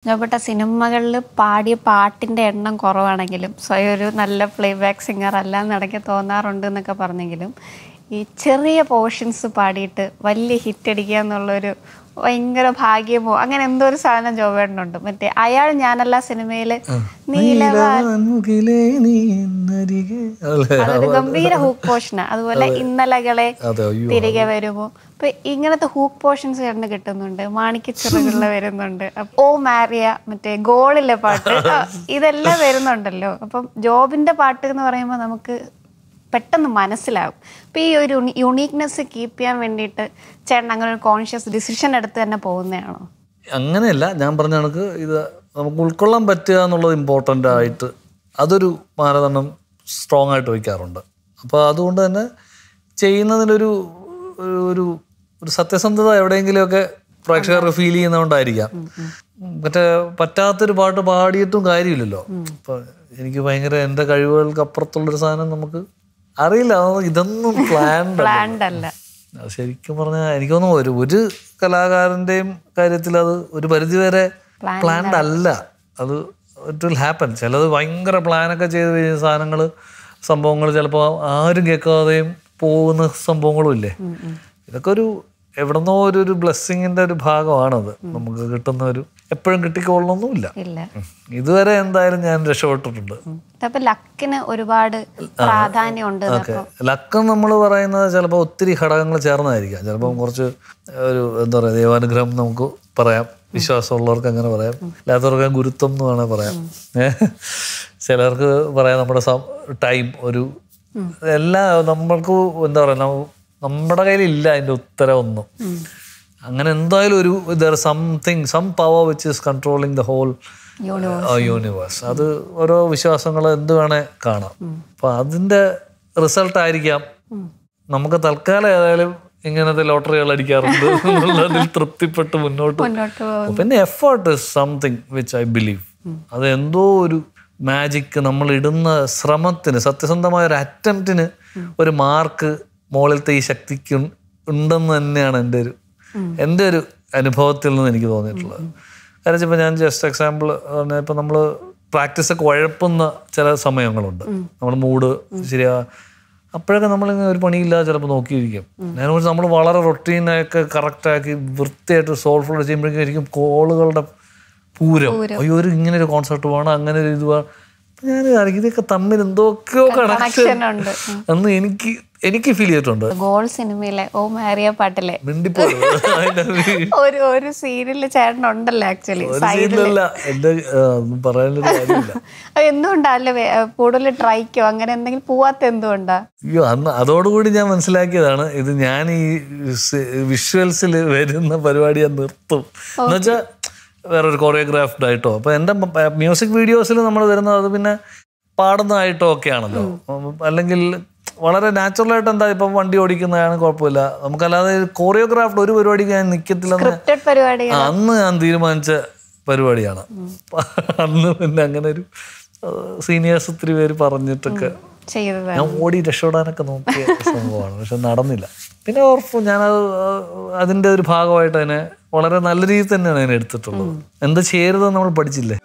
ജോബേട്ട സിനിമകളിൽ പാടിയ പാട്ടിൻ്റെ എണ്ണം കുറവാണെങ്കിലും സ്വയം ഒരു നല്ല പ്ലേബാക്ക് സിംഗർ അല്ലാന്ന് ഇടയ്ക്ക് തോന്നാറുണ്ട് എന്നൊക്കെ പറഞ്ഞെങ്കിലും ഈ ചെറിയ പോർഷൻസ് പാടിയിട്ട് വലിയ ഹിറ്റ് അടിക്കുക എന്നുള്ളൊരു ഭയങ്കര ഭാഗ്യമോ അങ്ങനെ എന്തോ ഒരു സാധനം ജോബേട്ടനുണ്ട്. മറ്റേ അയാൾ ഞാനല്ല സിനിമയില് അതൊരു ഗംഭീര ഹൂക്ക് പോർഷനാ. അതുപോലെ ഇന്നലകളെ തിരികെ വരുമോ. അപ്പൊ ഇങ്ങനത്തെ ഹൂക്ക് പോർഷൻസ് ചേട്ടന് കിട്ടുന്നുണ്ട്. മാണിക്യച്ചിറകളിൽ വരുന്നുണ്ട്, ഓ മാരിയ, മറ്റേ ഗോളിലെ പാട്ട്, ഇതെല്ലാം വരുന്നുണ്ടല്ലോ. അപ്പം ജോബിന്റെ പാട്ട് എന്ന് പറയുമ്പോൾ നമുക്ക് പെട്ടെന്ന് മനസ്സിലാവും. അപ്പോൾ ഈ ഒരു യുണീക്നെസ് കീപ്പ് ചെയ്യാൻ വേണ്ടിയിട്ട് ചേട്ടൻ അങ്ങനെ ഒരു കോൺഷ്യസ് ഡിസിഷൻ എടുത്ത് തന്നെ പോകുന്നതാണോ? അങ്ങനെയല്ല, ഞാൻ പറഞ്ഞ കണക്ക് ഇത് നമുക്ക് ഉൾക്കൊള്ളാൻ പറ്റുക എന്നുള്ളത് ഇമ്പോർട്ടൻ്റ് ആയിട്ട് അതൊരു മാനദണ്ഡം സ്ട്രോങ് ആയിട്ട് വയ്ക്കാറുണ്ട്. അപ്പോൾ അതുകൊണ്ട് തന്നെ ചെയ്യുന്നതിനൊരു ഒരു ഒരു സത്യസന്ധത എവിടെയെങ്കിലുമൊക്കെ പ്രേക്ഷകർ ഫീൽ ചെയ്യുന്നതുകൊണ്ടായിരിക്കാം. മറ്റേ പറ്റാത്തൊരു പാട്ട് പാടിയിട്ടും കാര്യമില്ലല്ലോ. അപ്പം എനിക്ക് ഭയങ്കര എൻ്റെ കഴിവുകൾക്ക് അപ്പുറത്തുള്ളൊരു സാധനം നമുക്ക് അറിയില്ല. ഇതൊന്നും പ്ലാൻഡ് അല്ല. ശരിക്കും പറഞ്ഞാൽ എനിക്ക് തോന്നുന്നു ഒരു കലാകാരൻ്റെയും കാര്യത്തിൽ അത് ഒരു പരിധിവരെ പ്ലാൻഡ് അല്ല. അത് ഇറ്റ് വിൽ ഹാപ്പൻ. ചിലത് ഭയങ്കര പ്ലാനൊക്കെ ചെയ്ത് കഴിഞ്ഞ സാധനങ്ങൾ, സംഭവങ്ങൾ ചിലപ്പോൾ ആരും കേൾക്കാതെയും പോകുന്ന സംഭവങ്ങളും ഇല്ലേ. ഇതൊക്കെ ഒരു എവിടെന്നോ ഒരു ബ്ലെസ്സിങ്ങിൻ്റെ ഒരു ഭാഗമാണത്. നമുക്ക് കിട്ടുന്ന ഒരു എപ്പോഴും കിട്ടിക്കൊള്ളൊന്നുമില്ല. ഇതുവരെ എന്തായാലും ഞാൻ രക്ഷപ്പെട്ടിട്ടുണ്ട്. ലക്കിന് ഒരുപാട് പ്രാധാന്യമുണ്ട്. ലക്ക് നമ്മൾ പറയുന്നത് ചിലപ്പോൾ ഒത്തിരി ഘടകങ്ങൾ ചേർന്നതായിരിക്കാം. ചിലപ്പോൾ കുറച്ച് ഒരു എന്താ പറയുക ദൈവാനുഗ്രഹം നമുക്ക് പറയാം, വിശ്വാസമുള്ളവർക്ക് അങ്ങനെ പറയാം, ഇല്ലാത്തവർക്ക് ഗുരുത്വം എന്ന് വേണേൽ പറയാം. ചിലർക്ക് പറയാം നമ്മുടെ ടൈം, ഒരു എല്ലാ നമ്മൾക്ക് എന്താ പറയുക നമ്മുടെ കയ്യിലില്ല അതിൻ്റെ ഉത്തരം ഒന്നും. അങ്ങനെ എന്തായാലും ഒരു some power which is controlling the whole universe. അത് ഓരോ വിശ്വാസങ്ങൾ എന്ത് വേണേ കാണാം. അപ്പം അതിൻ്റെ റിസൾട്ടായിരിക്കാം നമുക്ക് തൽക്കാലം ഏതായാലും ഇങ്ങനത്തെ ലോട്ടറികൾ അടിക്കാറുണ്ട് എന്നുള്ളതിൽ തൃപ്തിപ്പെട്ട് മുന്നോട്ട്. പിന്നെ effort is something which I believe. അത് എന്തോ ഒരു മാജിക്, നമ്മൾ ഇടുന്ന ശ്രമത്തിന്, സത്യസന്ധമായ ഒരു അറ്റംപ്റ്റിന് ഒരു മാർക്ക് മുകളിലത്തെ ഈ ശക്തിക്ക് ഉണ്ടെന്ന് തന്നെയാണ് എൻ്റെ ഒരു അനുഭവത്തിൽ നിന്ന് എനിക്ക് തോന്നിയിട്ടുള്ളത്. കാരണം ഇപ്പം ഞാൻ ജസ്റ്റ് എക്സാമ്പിൾ പറഞ്ഞാൽ ഇപ്പം നമ്മൾ പ്രാക്ടീസൊക്കെ ഉഴപ്പുന്ന ചില സമയങ്ങളുണ്ട്. നമ്മൾ മൂഡ് ശരിയാ, അപ്പോഴൊക്കെ നമ്മളിങ്ങനെ ഒരു പണിയില്ലാതെ ചിലപ്പോൾ നോക്കിയിരിക്കും. അതിനെക്കുറിച്ച് നമ്മൾ വളരെ റൊട്ടീനൊക്കെ കറക്റ്റാക്കി വൃത്തിയായിട്ട് സോൾഫുൾ ചെയ്യുമ്പോഴേക്കും കോളുകളുടെ പൂരം, അയ്യോ ഒരു ഇങ്ങനെ ഒരു കോൺസെർട്ട് വേണം, അങ്ങനെ ഒരു ഇത് വേണം. ഞാൻ ഇതൊക്കെ തമ്മിൽ എന്തൊക്കെയോ കണക്ഷൻ എന്ന് എനിക്ക് ഫീൽ ചെയ്തിട്ടുണ്ട്. ഗോൾ സിനിമയിലെ ഓ മാരിയ പാട്ടിലെ ഒരു സീരിയലിൽ ചേട്ടനുണ്ടല്ലോ. ആക്ച്വലി എന്തുകൊണ്ടല്ലേ കൂടുതൽ ട്രൈക്കോ അങ്ങനെ എന്തെങ്കിലും പോവാത്ത എന്തുകൊണ്ടാ? അയ്യോ അന്ന് അതോടുകൂടി ഞാൻ മനസ്സിലാക്കിയതാണ് ഇത്. ഞാൻ ഈ വിഷ്വൽസിൽ വരുന്ന പരിപാടി ഞാൻ നിർത്തും എന്നുവെച്ചാൽ വേറൊരു കൊറിയോഗ്രാഫ്ഡ് ആയിട്ടോ. അപ്പോൾ എൻ്റെ മ്യൂസിക് വീഡിയോസിൽ നമ്മൾ വരുന്നത് അത് പിന്നെ പാടുന്നതായിട്ടോ ഒക്കെ ആണല്ലോ. അല്ലെങ്കിൽ വളരെ നാച്ചുറലായിട്ട് എന്താ ഇപ്പം വണ്ടി ഓടിക്കുന്നതാണ് കുഴപ്പമില്ല. നമുക്കല്ലാതെ കൊറിയോഗ്രാഫ്ഡ് ഒരു പരിപാടിക്ക് ഞാൻ നിൽക്കത്തില്ല. അന്ന് ഞാൻ തീരുമാനിച്ച പരിപാടിയാണ്. അന്ന് പിന്നെ അങ്ങനെ ഒരു സീനിയേഴ്സ് ഒത്തിരി പേര് പറഞ്ഞിട്ടൊക്കെ ഞാൻ ഓടി രക്ഷപ്പെടാനൊക്കെ നോക്കിയ സംഭവമാണ്. പക്ഷെ നടന്നില്ല. പിന്നെ ഓർക്കും ഞാനത് അതിൻ്റെ ഒരു ഭാഗമായിട്ട് അതിനെ വളരെ നല്ല രീതിയിൽ തന്നെയാണ് അതിനെ എടുത്തിട്ടുള്ളത്. എന്താ ചെയ്യരുതെന്ന് നമ്മൾ പഠിച്ചില്ലേ.